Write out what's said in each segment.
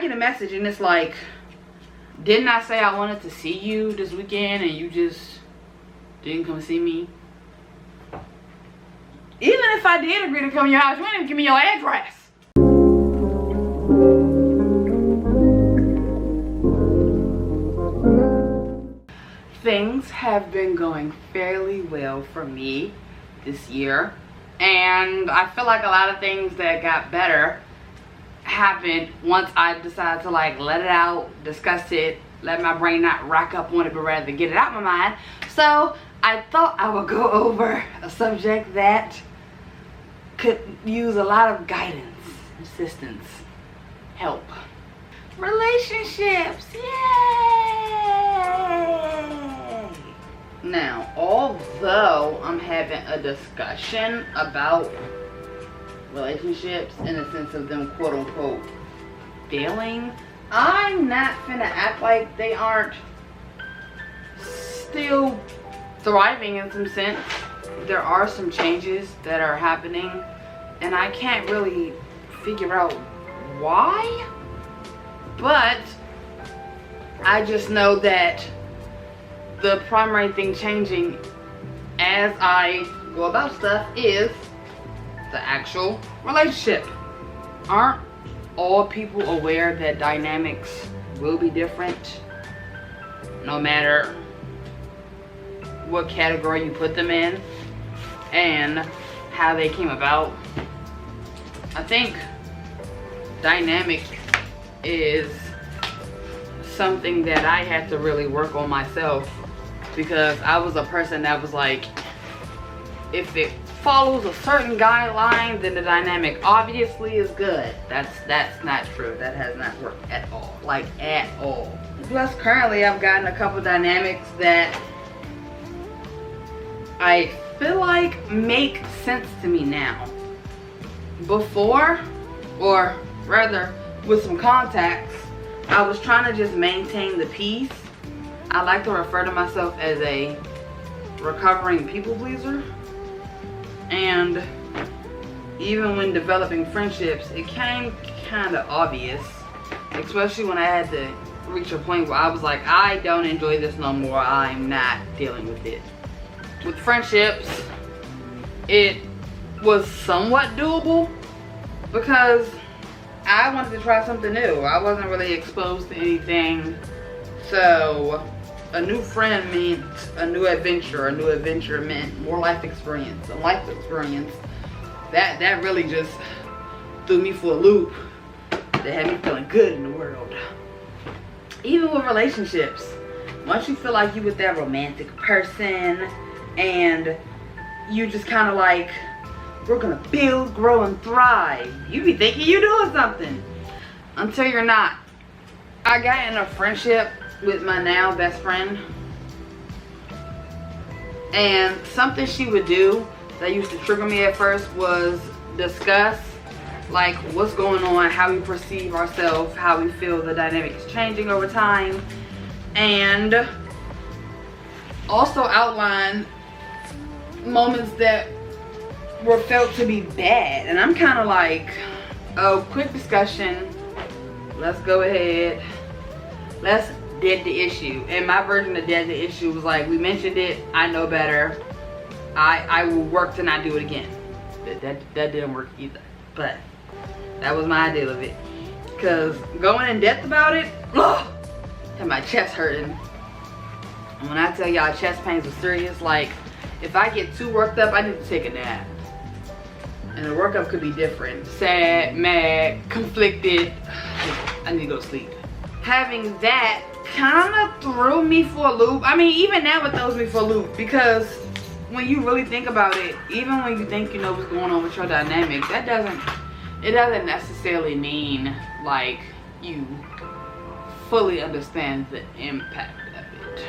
get a message and it's like, didn't I say I wanted to see you this weekend and you just didn't come see me? Even if I did agree to come to your house, you didn't even give me your address. Things have been going fairly well for me this year, and I feel like a lot of things that got better happened once I decided to like let it out, discuss it, let my brain not rack up on it, but rather get it out my mind. So I thought I would go over a subject that could use a lot of guidance, assistance, help. Relationships, yay! Now, although I'm having a discussion about relationships in the sense of them quote unquote failing, I'm not finna act like they aren't still thriving in some sense. There are some changes that are happening and I can't really figure out why, but I just know that the primary thing changing as I go about stuff is the actual relationship. Aren't all people aware that dynamics will be different no matter what category you put them in and how they came about? I think dynamic is something that I had to really work on myself, because I was a person that was like, if it follows a certain guideline, then the dynamic obviously is good. That's not true. That has not worked at all, like at all. Plus currently I've gotten a couple dynamics that I feel like make sense to me now. Before, or rather with some contacts, I was trying to just maintain the peace. I like to refer to myself as a recovering people pleaser. And even when developing friendships, it came kind of obvious, especially when I had to reach a point where I was like, I don't enjoy this no more. I'm not dealing with it. With friendships, it was somewhat doable because I wanted to try something new. I wasn't really exposed to anything. So a new friend meant a new adventure. A new adventure meant more life experience. A life experience that really just threw me for a loop. That had me feeling good in the world. Even with relationships, once you feel like you with that romantic person and you just kind of like, we're gonna build, grow, and thrive, you be thinking you're doing something until you're not. I got in a friendship with my now best friend, and something she would do that used to trigger me at first was discuss like what's going on, how we perceive ourselves, how we feel the dynamic is changing over time, and also outline moments that were felt to be bad. And I'm kind of like, oh, quick discussion, let's go ahead, let's dead the issue. And my version of dead the issue was like, we mentioned it, I know better, I will work to not do it again. That didn't work either, but that was my idea of it. Because going in depth about it, ugh, had my chest hurting. And when I tell y'all chest pains are serious, like if I get too worked up, I need to take a nap. And the workup could be different. Sad, mad, conflicted. I need to go to sleep. Having that kind of threw me for a loop. I mean, even now it throws me for a loop, because when you really think about it, even when you think you know what's going on with your dynamic, it doesn't necessarily mean like you fully understand the impact of it.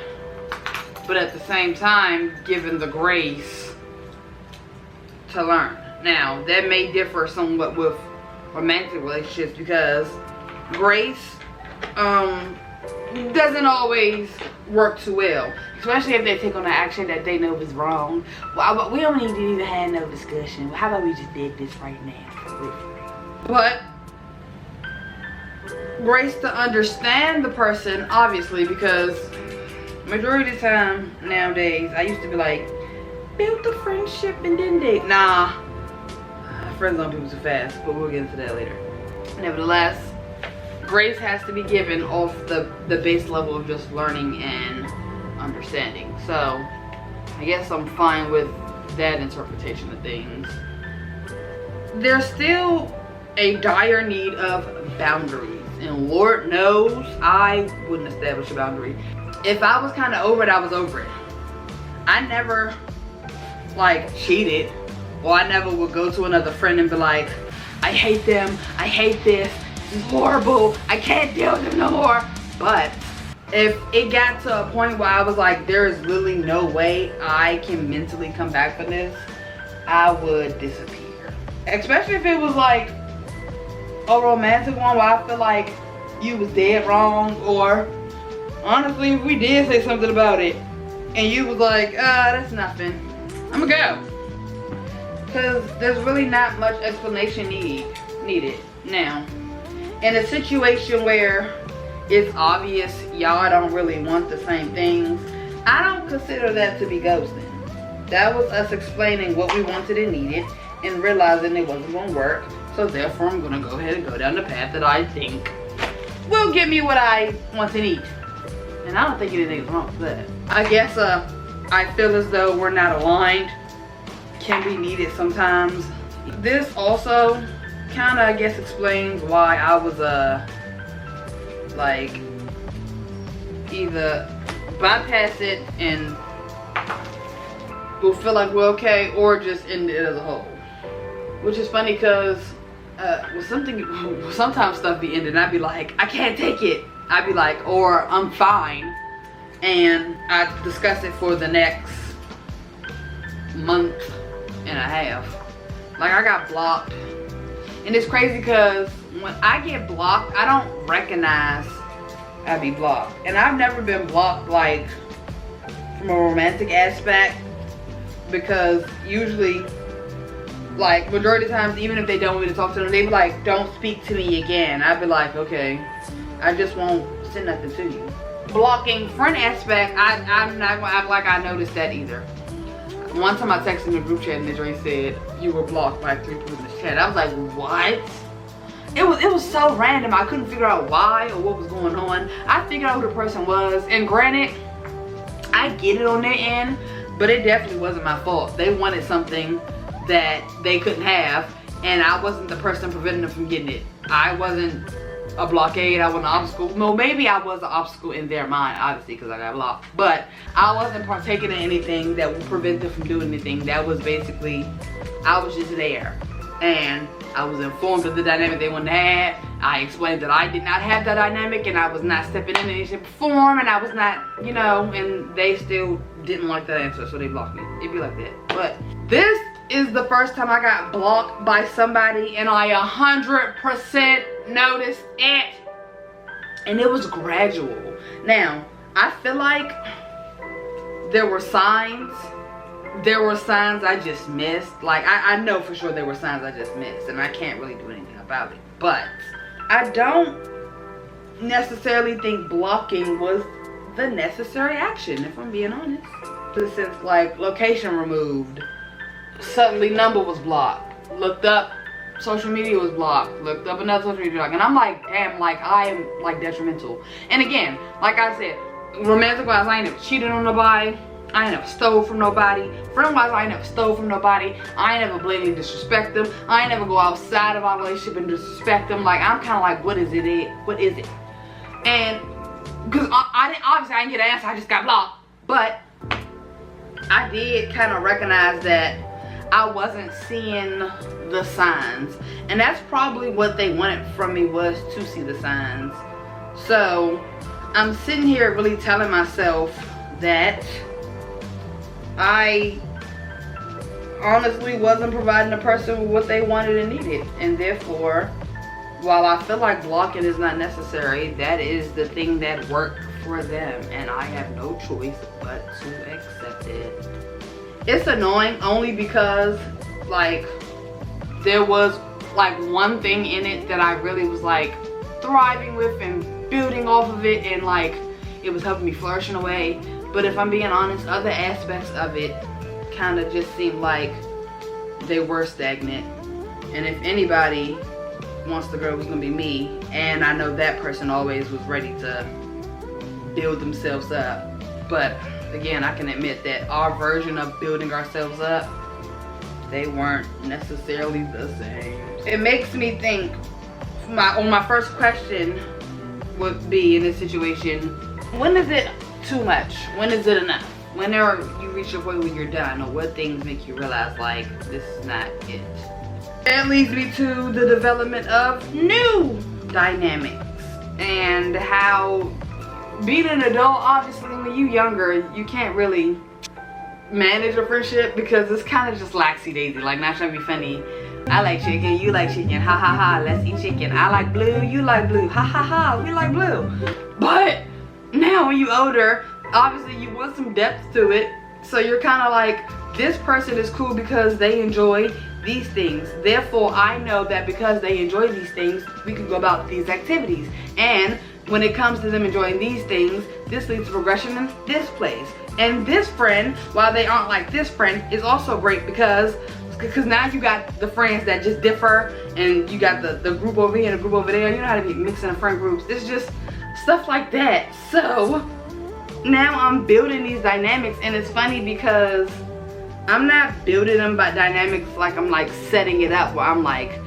But at the same time, given the grace to learn. Now, that may differ somewhat with romantic relationships, because grace doesn't always work too well, especially if they take on an action that they know is wrong. Well, we don't need to even have no discussion. How about we just did this right now? But grace to understand the person, obviously, because majority of the time nowadays, I used to be like, build a friendship and then date. Nah, friends on people too fast, but we'll get into that later. Nevertheless, grace has to be given off the base level of just learning and understanding. So I guess I'm fine with that interpretation of things. There's still a dire need of boundaries, and Lord knows I wouldn't establish a boundary. If I was kind of over it, I was over it. I never like cheated, or I never would go to another friend and be like, I hate them, I hate this is horrible, I can't deal with them no more. But if it got to a point where I was like, there is literally no way I can mentally come back from this, I would disappear. Especially if it was like a romantic one where I feel like you was dead wrong, or honestly, if we did say something about it and you was like, that's nothing, I'ma go. Because there's really not much explanation needed. Now, in a situation where it's obvious y'all don't really want the same things, I don't consider that to be ghosting. That was us explaining what we wanted and needed and realizing it wasn't going to work. So therefore, I'm going to go ahead and go down the path that I think will give me what I want to need. And I don't think anything's wrong with that. I guess I feel as though we're not aligned. Can be needed sometimes. This also kind of, I guess, explains why I was like either bypass it and we'll feel like we're okay, or just end it as a whole. Which is funny because sometimes stuff be ended and I'd be like, I can't take it. I'd be like, or I'm fine, and I discuss it for the next month and a half. Like, I got blocked, and it's crazy because when I get blocked, I don't recognize I be blocked. And I've never been blocked like from a romantic aspect, because usually, like, majority of the times, even if they don't want me to talk to them, they be like, don't speak to me again. I'd be like, okay, I just won't send nothing to you. Blocking friend aspect, I'm not gonna act like I noticed that either. One time I texted in the group chat and Midray said, you were blocked by 3 people in the chat. I was like, what? It was so random. I couldn't figure out why or what was going on. I figured out who the person was, and granted, I get it on their end, but it definitely wasn't my fault. They wanted something that they couldn't have, and I wasn't the person preventing them from getting it. I wasn't a blockade, I wasn't an obstacle. No, maybe I was an obstacle in their mind, obviously, because I got blocked. But I wasn't partaking in anything that would prevent them from doing anything. That was basically, I was just there. And I was informed of the dynamic they wanted to have. I explained that I did not have that dynamic, and I was not stepping in any shape or form, and I was not, you know, and they still didn't like that answer, so they blocked me. It'd be like that. But this is the first time I got blocked by somebody, and I 100% noticed it, and it was gradual. Now, I feel like there were signs I just missed. Like, I know for sure there were signs I just missed, and I can't really do anything about it. But I don't necessarily think blocking was the necessary action, if I'm being honest. In the sense, like, location removed, suddenly number was blocked, looked up, social media was blocked, looked up another social media block, and I'm like, damn, like, I am like detrimental. And again, like I said, romantic wise, I ain't never cheated on nobody, I ain't never stole from nobody. Friend wise, I ain't never stole from nobody. I ain't never blatantly disrespect them. I ain't never go outside of our relationship and disrespect them. Like, I'm kind of like, what is it? What is it? And because obviously I didn't get an answer, I just got blocked. But I did kind of recognize that I wasn't seeing the signs, and that's probably what they wanted from me, was to see the signs. So I'm sitting here really telling myself that I honestly wasn't providing the person with what they wanted and needed, and therefore, while I feel like blocking is not necessary, that is the thing that worked for them, and I have no choice but to accept it. It's annoying only because, like, there was like one thing in it that I really was like, thriving with and building off of it, and like it was helping me flourish in a way. But if I'm being honest, other aspects of it kind of just seemed like they were stagnant. And if anybody wants to grow, it was gonna be me. And I know that person always was ready to build themselves up. But again, I can admit that our version of building ourselves up, they weren't necessarily the same. It makes me think, my first question would be in this situation, when is it too much? When is it enough? Whenever you reach a point where you're done, or what things make you realize like this is not it? That leads me to the development of new dynamics and how being an adult, obviously when you're younger, you can't really manage a friendship because it's kind of just laxy-daisy, like not trying to be funny. I like chicken, you like chicken, ha ha ha, let's eat chicken. I like blue, you like blue, ha ha ha, we like blue. But now when you're older, obviously you want some depth to it, so you're kind of like, this person is cool because they enjoy these things, therefore I know that because they enjoy these things, we can go about these activities. And when it comes to them enjoying these things, this leads to progression in this place. And this friend, while they aren't like this friend, is also great because now you got the friends that just differ, and you got the group over here and the group over there. You know how to be mixing the friend groups. It's just stuff like that. So now I'm building these dynamics, and it's funny because I'm not building them by dynamics like I'm like setting it up where I'm like,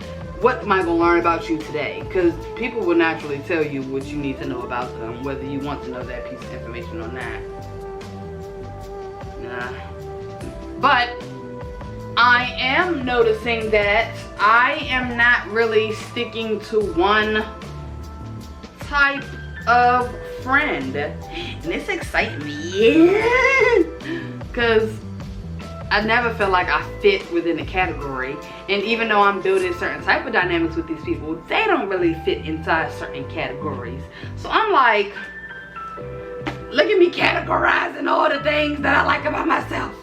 what am I gonna learn about you today? Because people will naturally tell you what you need to know about them, whether you want to know that piece of information or not. Nah. But I am noticing that I am not really sticking to one type of friend, and it's exciting me, yeah, because I never feel like I fit within a category. And even though I'm building certain type of dynamics with these people, they don't really fit inside certain categories. So I'm like, look at me categorizing all the things that I like about myself.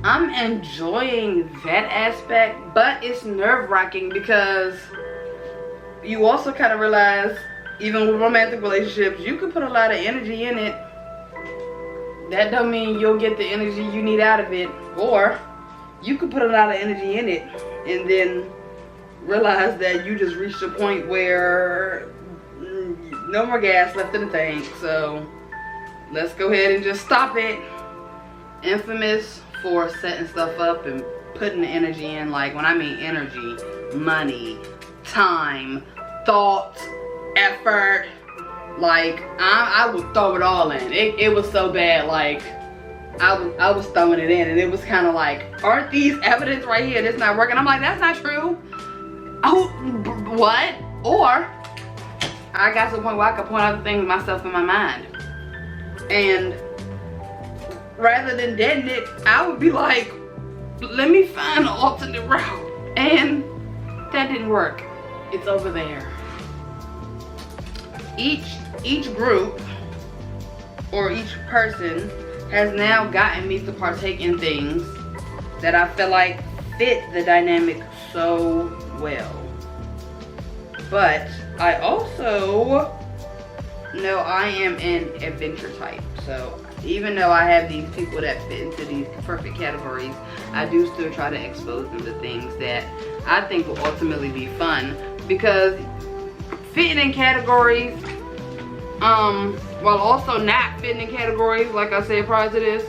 I'm enjoying that aspect, but it's nerve-wracking because you also kind of realize, even with romantic relationships, you can put a lot of energy in it. That don't mean you'll get the energy you need out of it. Or you could put a lot of energy in it and then realize that you just reached a point where no more gas left in the tank. So let's go ahead and just stop it. Infamous for setting stuff up and putting the energy in. Like when I mean energy, money, time, thought, effort. Like I would throw it all in. It was so bad, like I was throwing it in, and it was kind of like, aren't these evidence right here that's not working? I'm like, that's not true. Oh, what? Or I got to the point where I could point out the things myself in my mind, and rather than deaden it, I would be like, let me find an alternate route. And that didn't work. It's over there. Each group or each person has now gotten me to partake in things that I feel like fit the dynamic so well. But I also know I am an adventure type. So even though I have these people that fit into these perfect categories, I do still try to expose them to things that I think will ultimately be fun. Because fitting in categories, while also not fitting in categories, like I said prior to this,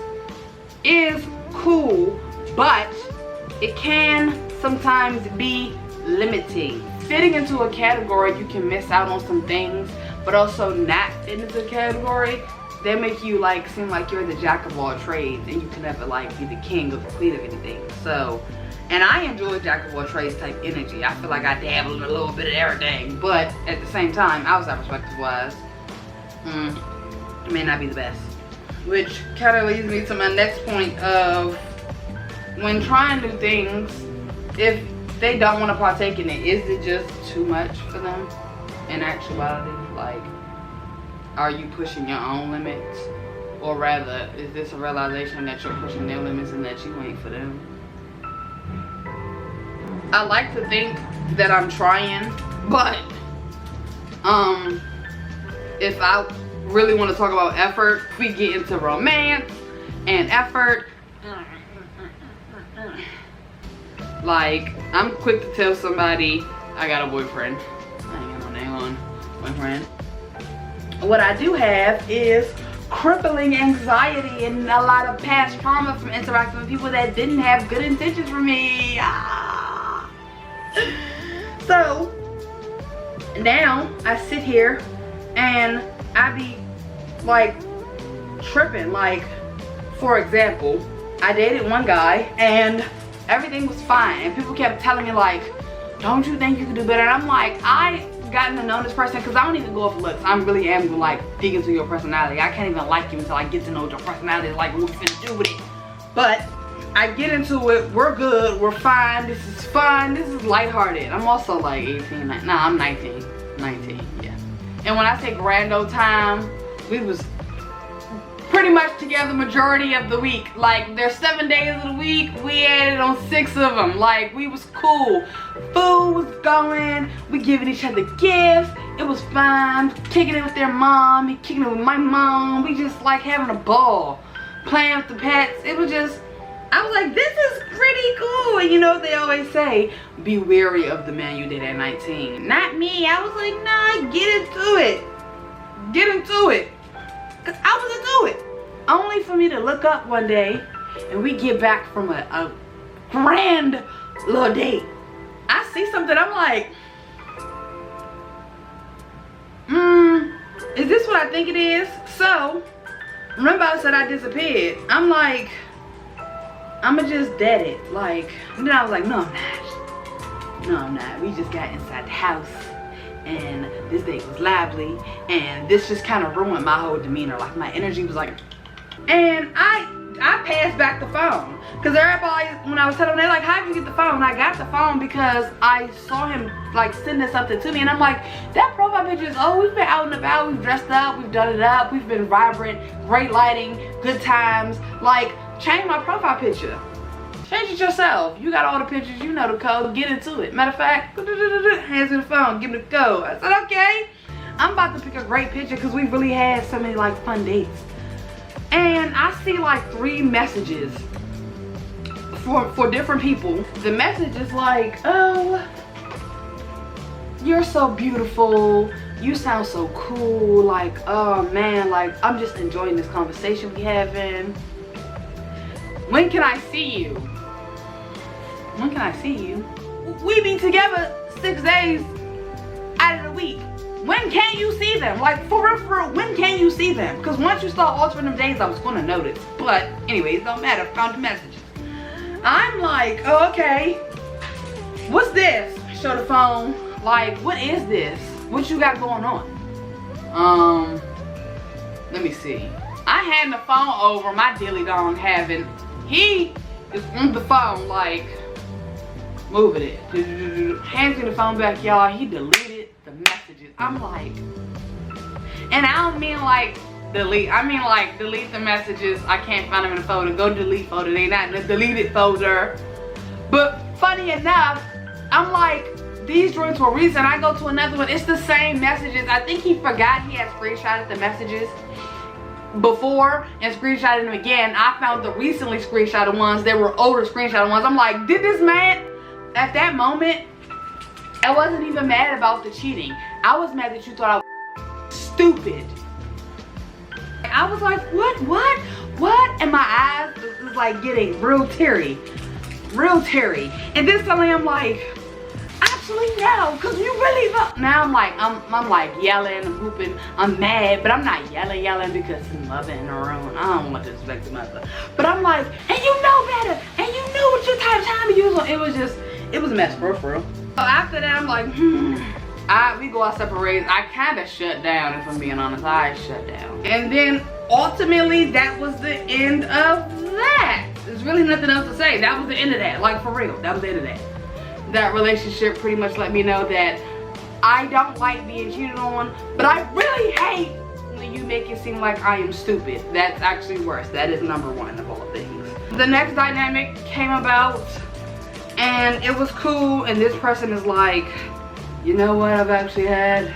is cool, but it can sometimes be limiting. Fitting into a category, you can miss out on some things, but also not fitting into a category, they make you like seem like you're the jack of all trades, and you can never like be the king or the queen of anything. So, and I enjoy jack of all trades type energy. I feel like I dabble in a little bit of everything, but at the same time, outside perspective wise, it may not be the best. Which kind of leads me to my next point of, when trying new things, if they don't want to partake in it, is it just too much for them in actuality? Like, are you pushing your own limits? Or rather, is this a realization that you're pushing their limits and that you ain't for them? I like to think that I'm trying, but If I really want to talk about effort, we get into romance and effort. Like, I'm quick to tell somebody I got a boyfriend. I ain't got no name on boyfriend. What I do have is crippling anxiety and a lot of past trauma from interacting with people that didn't have good intentions for me. So now I sit here and I be like tripping. Like, for example, I dated one guy and everything was fine, and people kept telling me like, don't you think you could do better? And I'm like, I gotten to know this person because I don't even go off looks. I really am gonna like dig into your personality. I can't even like you until I get to know your personality, like what we finna do with it. But I get into it, we're good, we're fine, this is fun, this is lighthearted. I'm also like 18, nah, I'm 19, yeah. And when I say grand old time, we was pretty much together majority of the week. Like, there's 7 days of the week, we added on 6 of them. Like, we was cool. Food was going, we giving each other gifts, it was fun, kicking it with their mom, and kicking it with my mom. We just like having a ball, playing with the pets. It was just, I was like, this is pretty cool. And you know what they always say, be wary of the man you did at 19. Not me. I was like, nah, get into it. Get into it. Cause I was into it. Only for me to look up one day and we get back from a grand little date. I see something, I'm like, is this what I think it is? So, remember I said I disappeared. I'm like, I'ma just dead it. Like, and then I was like, no I'm not. No I'm not. We just got inside the house and this date was lively and this just kind of ruined my whole demeanor. Like, my energy was like, and I passed back the phone because everybody, when I was telling them, they're like, how'd you get the phone? I got the phone because I saw him like sending something to me, and I'm like, that profile picture is, oh, we've been out and about, we've dressed up, we've done it up, we've been vibrant, great lighting, good times. Like, change my profile picture. Change it yourself. You got all the pictures, you know the code, get into it. Matter of fact, hands in the phone, give me the code. I said, okay. I'm about to pick a great picture because we really had so many like fun dates. And I see like 3 messages for different people. The message is like, oh, you're so beautiful, you sound so cool, like, oh man, like, I'm just enjoying this conversation we having. When can I see you? When can I see you? We be together 6 days out of the week. When can you see them? Like, for real, when can you see them? Because once you start altering them days, I was going to notice. But anyways, don't matter, found the messages. I'm like, oh, okay, what's this? Show the phone. Like, what is this? What you got going on? Let me see. I had the phone over, my dilly dong having, he is on the phone like, moving it. Hands in the phone back, y'all. He deleted the messages. I'm like, and I don't mean like delete, I mean like delete the messages. I can't find them in the folder. Go delete folder. They not in the deleted folder. But funny enough, I'm like, these joints were recent. I go to another one, it's the same messages. I think he forgot he had screenshotted the messages before and screenshotted them again. I found the recently screenshotted ones. They were older screenshotted ones. I'm like, did this man, at that moment, I wasn't even mad about the cheating. I was mad that you thought I was stupid. I was like, what? And my eyes was like getting real teary. And then suddenly I'm like, actually no, cause you really love. Now I'm like yelling, I'm whooping, I'm mad, but I'm not yelling because I'm loving in the room. I don't want to disrespect myself. But I'm like, and you know better, and you know what your type of time to use on. It was a mess, for real. So after that, I'm like, we go our separate ways. I kind of shut down, if I'm being honest. I shut down. And then ultimately, that was the end of that. There's really nothing else to say. That was the end of that. Like, for real, that was the end of that. That relationship pretty much let me know that I don't like being cheated on, but I really hate when you make it seem like I am stupid. That's actually worse. That is #1 of all things. The next dynamic came about, and it was cool, and this person is like, you know what, I've actually had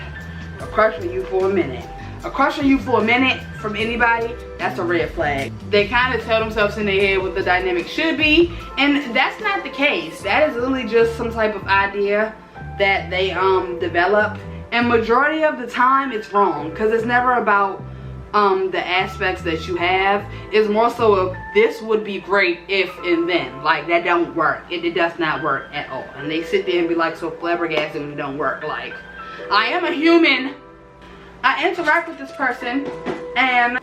A crush on you for a minute. A crush on you for a minute from anybody, that's a red flag. They kind of tell themselves in their head what the dynamic should be, and that's not the case. That is literally just some type of idea that they develop, and majority of the time it's wrong, because it's never about the aspects that you have. It's more so of, this would be great if and then. Like, that don't work. It does not work at all. And they sit there and be like so flabbergasted when it don't work. Like, I am a human. I interact with this person and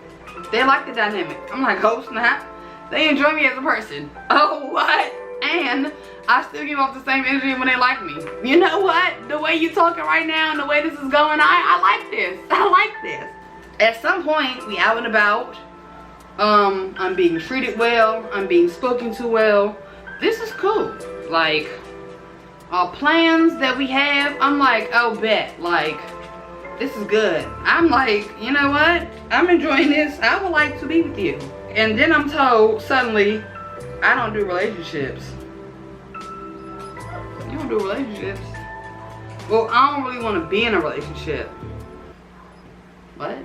they like the dynamic. I'm like, oh snap, they enjoy me as a person. Oh what? And I still give off the same energy when they like me. You know what? The way you talking right now and the way this is going, I like this. I like this. At some point, we out and about. I'm being treated well. I'm being spoken to well. This is cool. Like, plans that we have, I'm like, oh bet, like, this is good. I'm like, you know what? I'm enjoying this. I would like to be with you. And then I'm told suddenly, I don't do relationships. You don't do relationships? Well, I don't really want to be in a relationship. What?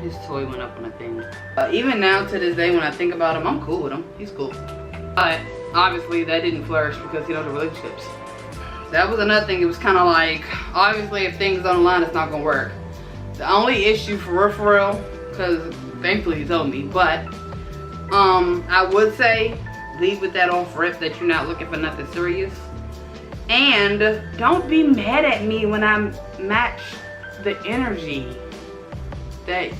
His toy went up on a thing. Even now to this day, when I think about him, I'm cool with him. He's cool. But obviously that didn't flourish because he don't do relationships. That was another thing. It was kind of like, obviously if things don't align, it's not gonna work. The only issue for real, because thankfully he told me, but I would say leave with that off rip that you're not looking for nothing serious. And don't be mad at me when I match the energy that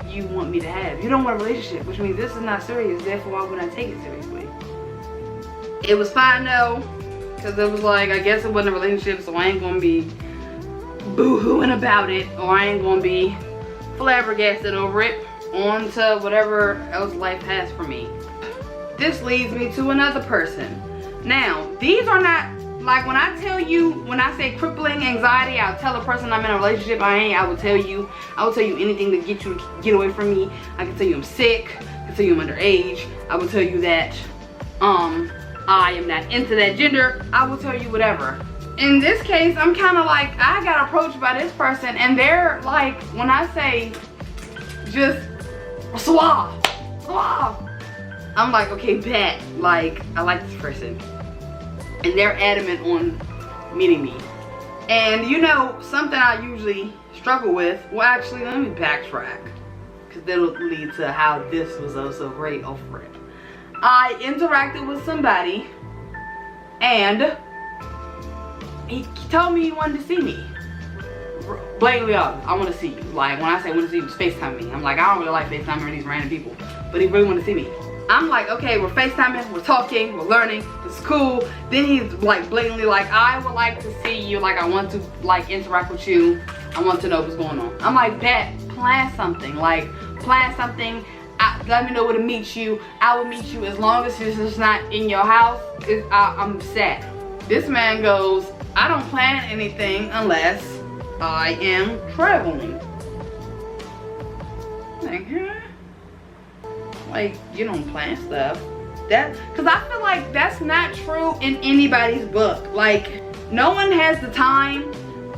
you want me to have. You don't want a relationship, which means this is not serious, therefore why would I take it seriously? It was fine though, because it was like, I guess it wasn't a relationship, so I ain't gonna be boo-hooing about it, or I ain't gonna be flabbergasted over it. On to whatever else life has for me. This leads me to another person. Now, these are not, like when I tell you, when I say crippling anxiety, I'll tell a person I'm in a relationship I will tell you anything to get you to get away from me. I can tell you I'm sick, I can tell you I'm underage, I will tell you that I am not into that gender, I will tell you whatever. In this case, I'm kind of like, I got approached by this person and they're like, when I say just suave, I'm like, okay, bet, like, I like this person. And they're adamant on meeting me. And you know, something I usually struggle with, well actually, let me backtrack, because that'll lead to how this was also great off rip. I interacted with somebody and he told me he wanted to see me. Blatantly obvious, I want to see you. Like, when I say I want to see you, it's FaceTime me. I'm like, I don't really like FaceTiming these random people, but he really wanted to see me. I'm like, okay, we're FaceTiming, we're talking, we're learning, it's cool. Then he's like blatantly like, I would like to see you, like I want to like interact with you. I want to know what's going on. I'm like, bet, plan something, like plan something. Let me know where to meet you. I will meet you as long as it's just not in your house. I'm set. This man goes, I don't plan anything unless I am traveling. Like, huh? Like, you don't plan stuff. Because I feel like that's not true in anybody's book. Like, no one has the time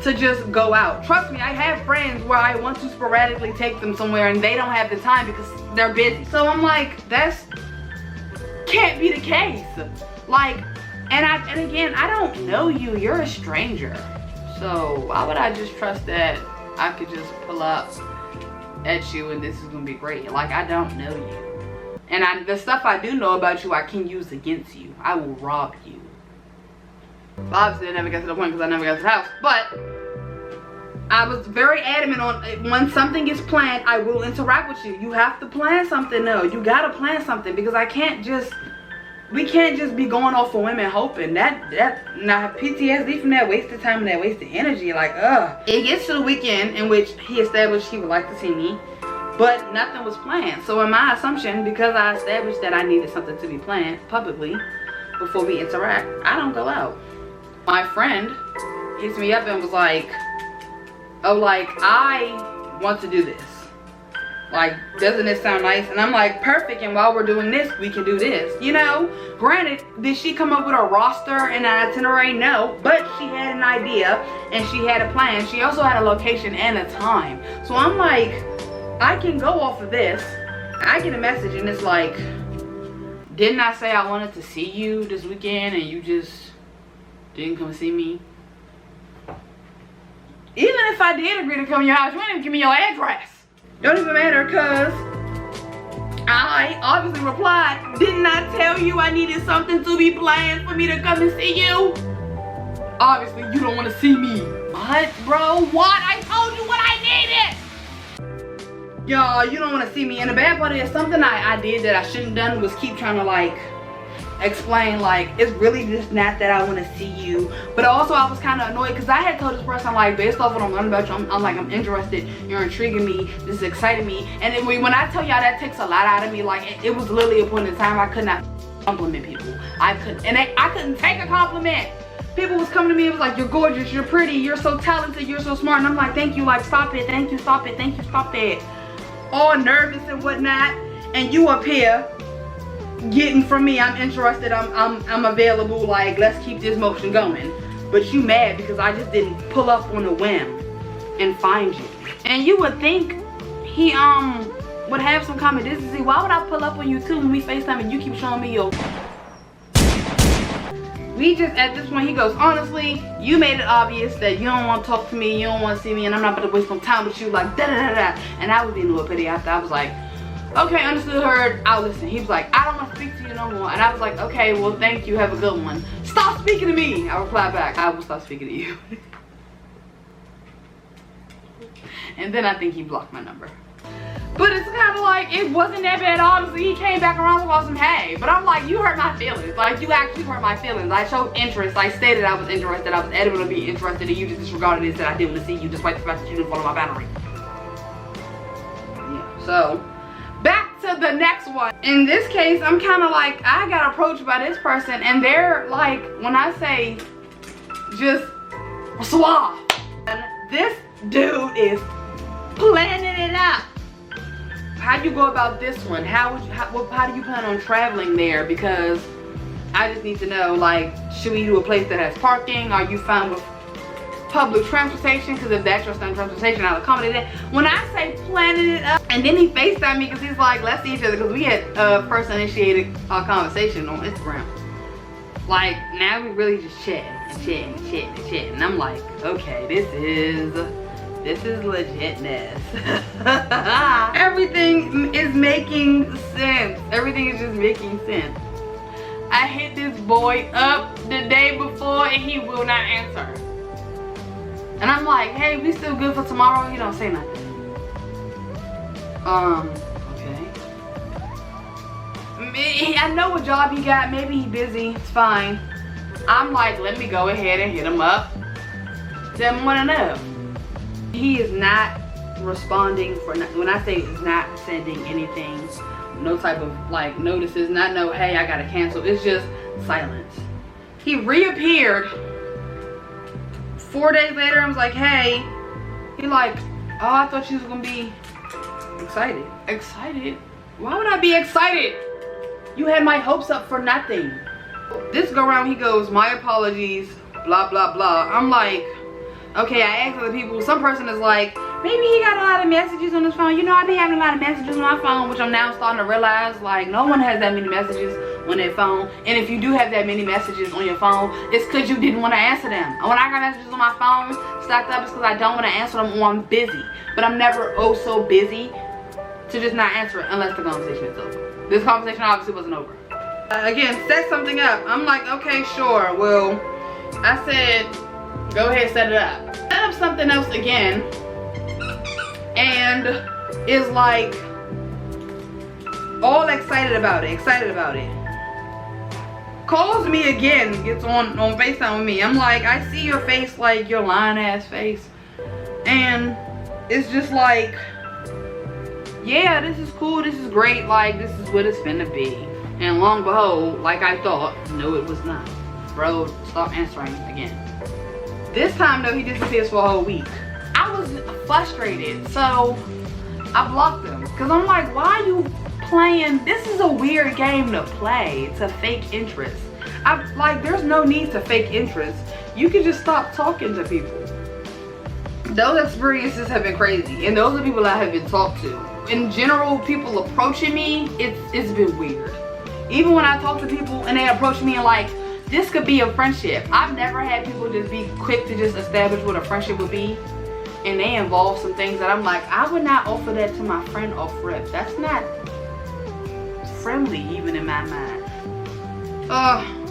to just go out. Trust me, I have friends where I want to sporadically take them somewhere and they don't have the time because they're busy. So I'm like, that's can't be the case. Like, and again, I don't know you. You're a stranger. So why would I just trust that I could just pull up at you and this is gonna be great? Like, I don't know you. And the stuff I do know about you, I can use against you. I will rob you. Well, obviously I never got to the point because I never got to the house. But I was very adamant on, when something is planned, I will interact with you. You have to plan something though. You gotta plan something, because we can't just be going off for women hoping. Now PTSD from that wasted time and that wasted energy, like It gets to the weekend in which he established he would like to see me, but nothing was planned. So in my assumption, because I established that I needed something to be planned publicly before we interact, I don't go out. My friend hits me up and was like, oh, like, I want to do this. Like, doesn't it sound nice? And I'm like, perfect, and while we're doing this, we can do this, you know? Granted, did she come up with a roster and an itinerary? No, but she had an idea and she had a plan. She also had a location and a time. So I'm like, I can go off of this. I get a message and it's like, didn't I say I wanted to see you this weekend and you just didn't come see me? Even if I did agree to come to your house, you didn't even give me your address. Don't even matter, cause I obviously replied, didn't I tell you I needed something to be planned for me to come and see you? Obviously, you don't want to see me. What, bro? What? I told you what I needed. Y'all, you don't want to see me. And the bad part is something I did that I shouldn't have done was keep trying to like explain like it's really just not that I want to see you, but also I was kind of annoyed because I had told this person like, based off what I'm learning about you, I'm like, I'm interested, you're intriguing me, this is exciting me. And then when I tell y'all that takes a lot out of me, like it was literally a point in time I could not compliment people. I couldn't, and I couldn't take a compliment. People was coming to me, it was like, you're gorgeous, you're pretty, you're so talented, you're so smart, and I'm like, thank you, like stop it, thank you, stop it, thank you, stop it. All nervous and whatnot, and you up here getting from me, I'm interested, I'm available, like let's keep this motion going. But you mad because I just didn't pull up on a whim and find you. And you would think he would have some common decency. Why would I pull up on you too when we FaceTime and you keep showing me your we just at this point he goes, honestly, you made it obvious that you don't want to talk to me, you don't want to see me, and I'm not about to waste no time with you, like da da da da. And I was being a little petty after. I was like, okay, understood, heard, I'll listen. He was like, I don't want to speak to you no more. And I was like, okay, well, thank you, have a good one. Stop speaking to me. I replied back, I will stop speaking to you. And then I think he blocked my number. But it's kind of like, it wasn't that bad, honestly. He came back around and was some hey. But I'm like, you hurt my feelings. Like, you actually hurt my feelings. I showed interest. I stated I was interested. I was able to be interested, and you just disregarded it, that I didn't want to see you, despite the fact that you didn't follow my boundary. Yeah, so back to the next one. In this case, I'm kind of like, I got approached by this person and they're like, when I say just suave, this dude is planning it out. How do you go about this one? How do you plan on traveling there? Because I just need to know, like, should we do a place that has parking? Are you fine with public transportation? Because if that's your transportation, I'll accommodate it. When I say planning it up, and then he FaceTimed me because he's like, let's see each other, because we had first initiated our conversation on Instagram. Like, now we really just chatting and chatting and chatting and chatting. And I'm like, okay, this is legitness. Everything is making sense. Everything is just making sense. I hit this boy up the day before and he will not answer. And I'm like, hey, we still good for tomorrow? He don't say nothing. Okay. I know what job he got. Maybe he busy. It's fine. I'm like, let me go ahead and hit him up. Tell him what I know. He is not responding for, when I say he's not sending anything, no type of like notices, not no, hey, I gotta cancel. It's just silence. He reappeared 4 days later. I was like, hey. He like, oh, I thought you was gonna be excited. Excited? Why would I be excited? You had my hopes up for nothing. This go around, he goes, my apologies, blah, blah, blah. I'm like, okay, I asked other people. Some person is like, maybe he got a lot of messages on his phone. You know, I be having a lot of messages on my phone, which I'm now starting to realize, like, no one has that many messages on their phone. And if you do have that many messages on your phone, it's because you didn't want to answer them. And when I got messages on my phone stacked up, it's because I don't want to answer them or I'm busy. But I'm never so busy to just not answer it unless the conversation is over. This conversation obviously wasn't over. Again, set something up. I'm like, okay, sure. Well, I said, go ahead, set it up. Set up something else again, and is like all excited about it. Calls me again, gets on FaceTime with me. I'm like, I see your face, like your lying ass face, and it's just like, yeah, this is cool, this is great, like this is what it's finna be. And lo and behold, like I thought, no, it was not. Bro, stop answering again. This time though, he disappears for a whole week. I was frustrated, so I blocked them. Because I'm like, why are you playing? This is a weird game to play. It's a fake interest. Like, there's no need to fake interest. You can just stop talking to people. Those experiences have been crazy. And those are people I have been talked to. In general, people approaching me, it's been weird. Even when I talk to people and they approach me and like, this could be a friendship. I've never had people just be quick to just establish what a friendship would be. And they involve some things that I'm like, I would not offer that to my friend off rip. That's not friendly even in my mind.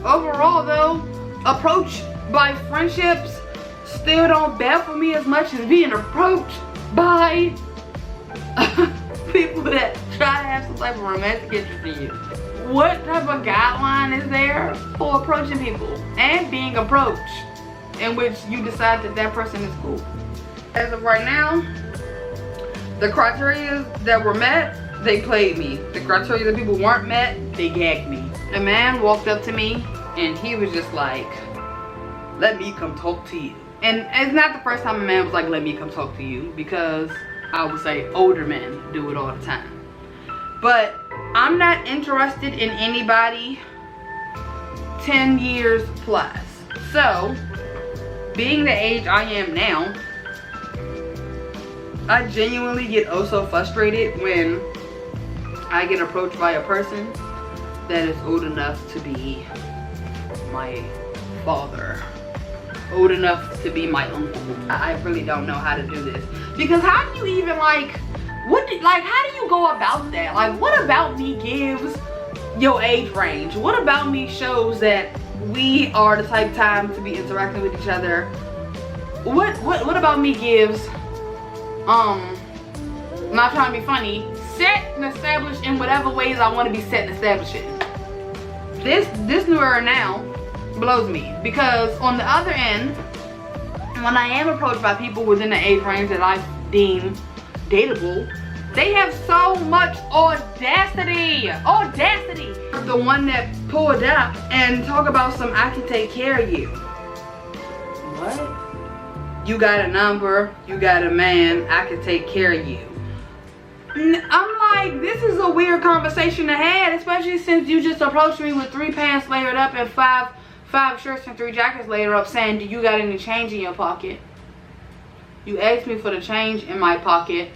Overall though, approach by friendships still don't baffle me as much as being approached by people that try to have some type of romantic interest in you. What type of guideline is there for approaching people and being approached in which you decide that that person is cool? As of right now, the criteria that were met, they played me. The criteria that people weren't met, they gagged me. A man walked up to me and he was just like, let me come talk to you. And it's not the first time a man was like, let me come talk to you, because I would say older men do it all the time. But I'm not interested in anybody 10 years plus. So, being the age I am now, I genuinely get oh so frustrated when I get approached by a person that is old enough to be my father, old enough to be my uncle. I really don't know how to do this, because how do you even like, how do you go about that? Like, what about me gives your age range? What about me shows that we are the type of time to be interacting with each other? What about me gives I'm not trying to be funny, set and established in whatever ways I want to be set and established in. This new era now blows me, because on the other end, when I am approached by people within the age range that I deem dateable, they have so much audacity. The one that pulled up and talk about some, I can take care of you. What? You got a number, you got a man, I can take care of you. I'm like, this is a weird conversation to have, especially since you just approached me with 3 pants layered up and five shirts and 3 jackets layered up, saying, do you got any change in your pocket? You asked me for the change in my pocket.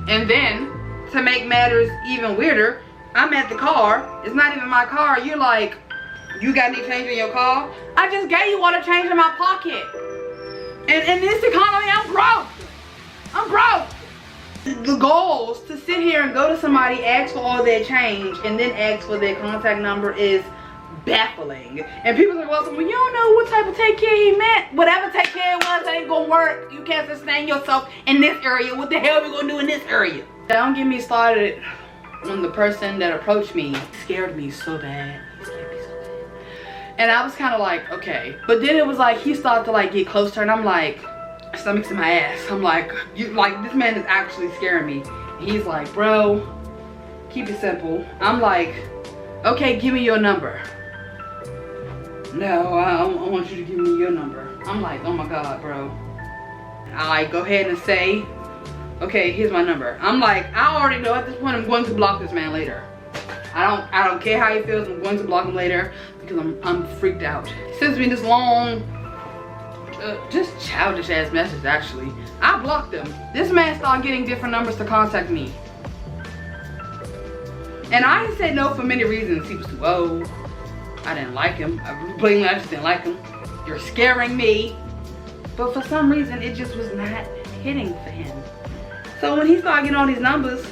And then, to make matters even weirder, I'm at the car. It's not even my car. You're like, you got any change in your car? I just gave you all the change in my pocket. And in this economy, I'm broke. The goals to sit here and go to somebody, ask for all their change, and then ask for their contact number is baffling. And people say, well, you don't know what type of take care he meant. Whatever take care it was, ain't gonna work. You can't sustain yourself in this area. What the hell are we gonna do in this area? Don't get me started on the person that approached me. Scared me so bad. And I was kind of like, okay. But then it was like, he started to like get close to her, and I'm like, stomach's in my ass. I'm like, this man is actually scaring me. And he's like, bro, keep it simple. I'm like, okay, give me your number. No, I want you to give me your number. I'm like, oh my God, bro. I go ahead and say, okay, here's my number. I'm like, I already know at this point I'm going to block this man later. I don't care how he feels, I'm going to block him later, because I'm freaked out. He sends me this long, just childish ass message actually. I blocked him. This man started getting different numbers to contact me. And I said no for many reasons. He was too old. I didn't like him. I just didn't like him. You're scaring me. But for some reason, it just was not hitting for him. So when he started getting all these numbers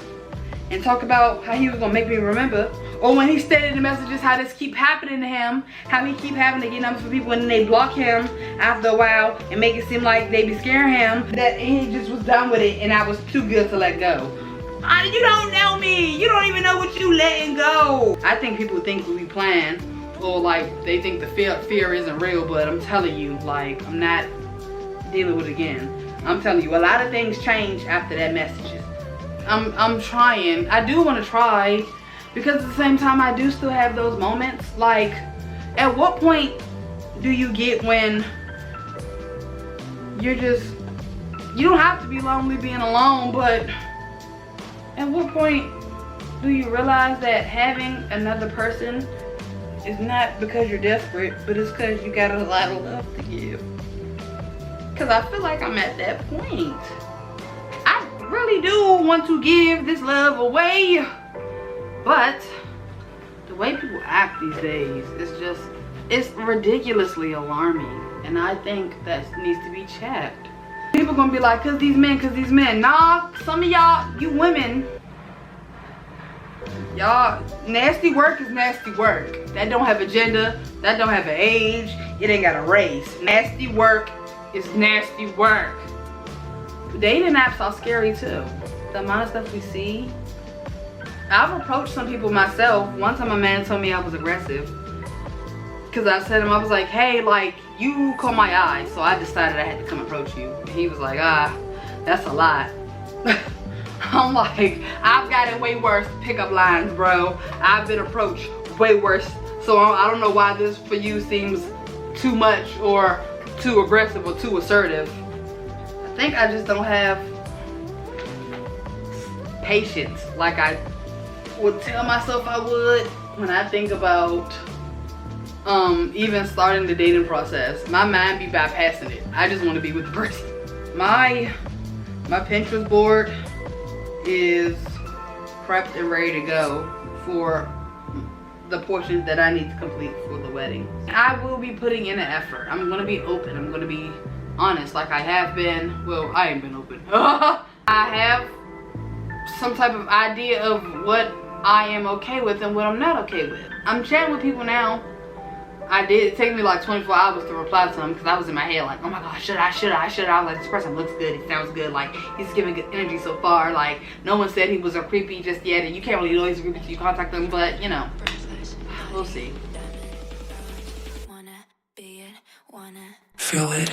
and talk about how he was gonna make me remember, or when he stated in the messages how this keep happening to him, how he keep having to get numbers for people and then they block him after a while and make it seem like they be scaring him, that he just was done with it and I was too good to let go. You don't know me. You don't even know what you letting go. I think people think we playing, or like they think the fear isn't real, but I'm telling you, like, I'm not dealing with it again. I'm telling you, a lot of things change after that message. I'm trying. I do want to try, because at the same time I do still have those moments. Like, at what point do you get when you don't have to be lonely being alone, but At what point do you realize that having another person is not because you're desperate, but it's because you got a lot of love to give? Because I feel like I'm at that point. I really do want to give this love away, but the way people act these days is just, it's ridiculously alarming. And I think that needs to be checked. People gonna be like, cause these men. Nah, some of y'all, you women, y'all, nasty work is nasty work. That don't have a gender, that don't have an age, it ain't got a race. Nasty work is nasty work. Dating apps are scary too. The amount of stuff we see. I've approached some people myself. One time a man told me I was aggressive. Cause I said to him, I was like, hey, like, you caught my eye, so I decided I had to come approach you. And he was like, that's a lot. I'm like, I've got it way worse. Pickup lines, bro. I've been approached way worse. So I don't know why this for you seems too much or too aggressive or too assertive. I think I just don't have patience like I would tell myself I would when I think about even starting the dating process. My mind be bypassing it. I just want to be with the person. My Pinterest board is prepped and ready to go for the portions that I need to complete for the wedding. I will be putting in an effort. I'm gonna be open. I'm gonna be honest like I have been. Well, I ain't been open. I have some type of idea of what I am okay with and what I'm not okay with. I'm chatting with people now. It took me like 24 hours to reply to him because I was in my head like, oh my god, should I? I was like, this person looks good, it sounds good, like he's giving good energy so far, like no one said he was a creepy just yet, and you can't really know he's a creepy until you contact them, but you know, we'll see. Feel it.